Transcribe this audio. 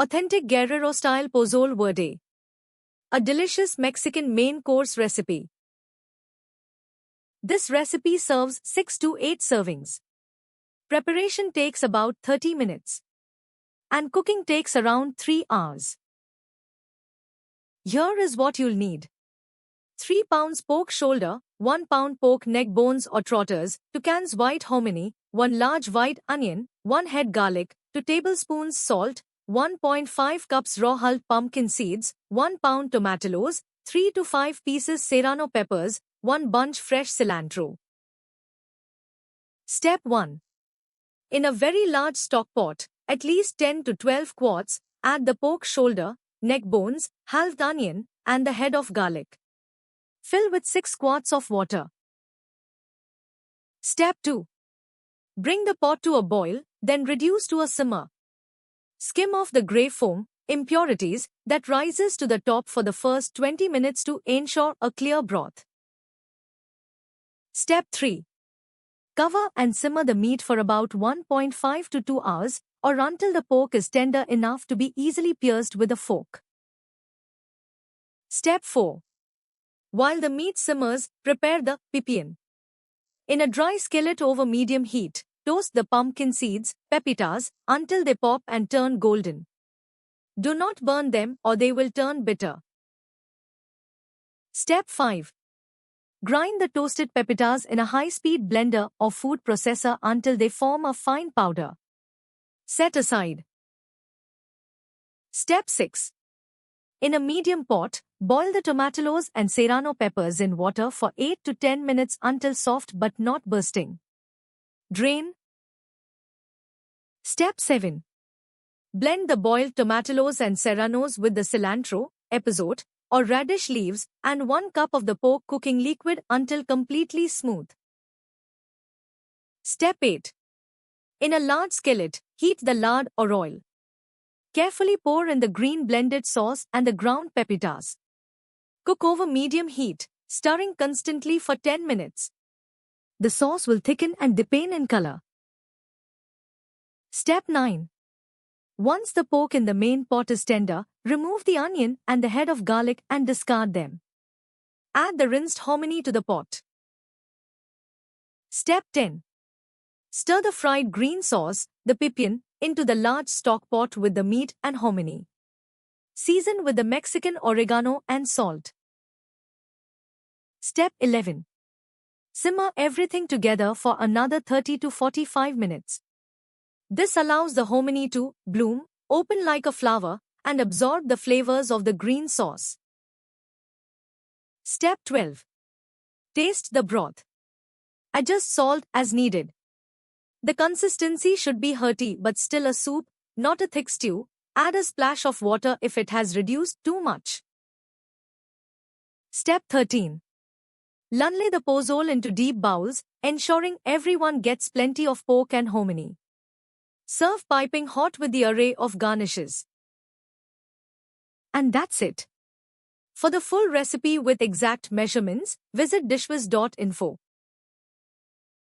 Authentic Guerrero-style pozole verde. A delicious Mexican main course recipe. This recipe serves 6 to 8 servings. Preparation takes about 30 minutes. And cooking takes around 3 hours. Here is what you'll need. 3 pounds pork shoulder, 1 pound pork neck bones or trotters, 2 cans white hominy, 1 large white onion, 1 head garlic, 2 tablespoons salt, 1.5 cups raw hulled pumpkin seeds, 1 pound tomatillos, 3 to 5 pieces serrano peppers, 1 bunch fresh cilantro. Step 1. In a very large stock pot, at least 10 to 12 quarts, add the pork shoulder, neck bones, halved onion, and the head of garlic. Fill with 6 quarts of water. Step 2. Bring the pot to a boil, then reduce to a simmer. Skim off the grey foam, impurities, that rises to the top for the first 20 minutes to ensure a clear broth. Step 3. Cover and simmer the meat for about 1.5 to 2 hours, or until the pork is tender enough to be easily pierced with a fork. Step 4. While the meat simmers, prepare the pipián. In a dry skillet over medium heat, toast the pumpkin seeds, pepitas, until they pop and turn golden. Do not burn them or they will turn bitter. Step 5. Grind the toasted pepitas in a high-speed blender or food processor until they form a fine powder. Set aside. Step 6. In a medium pot, boil the tomatillos and serrano peppers in water for 8 to 10 minutes until soft but not bursting. Drain. Step 7. Blend the boiled tomatillos and serranos with the cilantro, epazote, or radish leaves and 1 cup of the pork cooking liquid until completely smooth. Step 8. In a large skillet, heat the lard or oil. Carefully pour in the green blended sauce and the ground pepitas. Cook over medium heat, stirring constantly for 10 minutes. The sauce will thicken and deepen in color. Step 9. Once the pork in the main pot is tender, remove the onion and the head of garlic and discard them. Add the rinsed hominy to the pot. Step 10. Stir the fried green sauce, the pipián, into the large stock pot with the meat and hominy. Season with the Mexican oregano and salt. Step 11. Simmer everything together for another 30 to 45 minutes. This allows the hominy to bloom, open like a flower, and absorb the flavors of the green sauce. Step 12. Taste the broth. Adjust salt as needed. The consistency should be hearty but still a soup, not a thick stew. Add a splash of water if it has reduced too much. Step 13. Lunlay the pozole into deep bowls, ensuring everyone gets plenty of pork and hominy. Serve piping hot with the array of garnishes. And that's it. For the full recipe with exact measurements, visit dishwiz.info.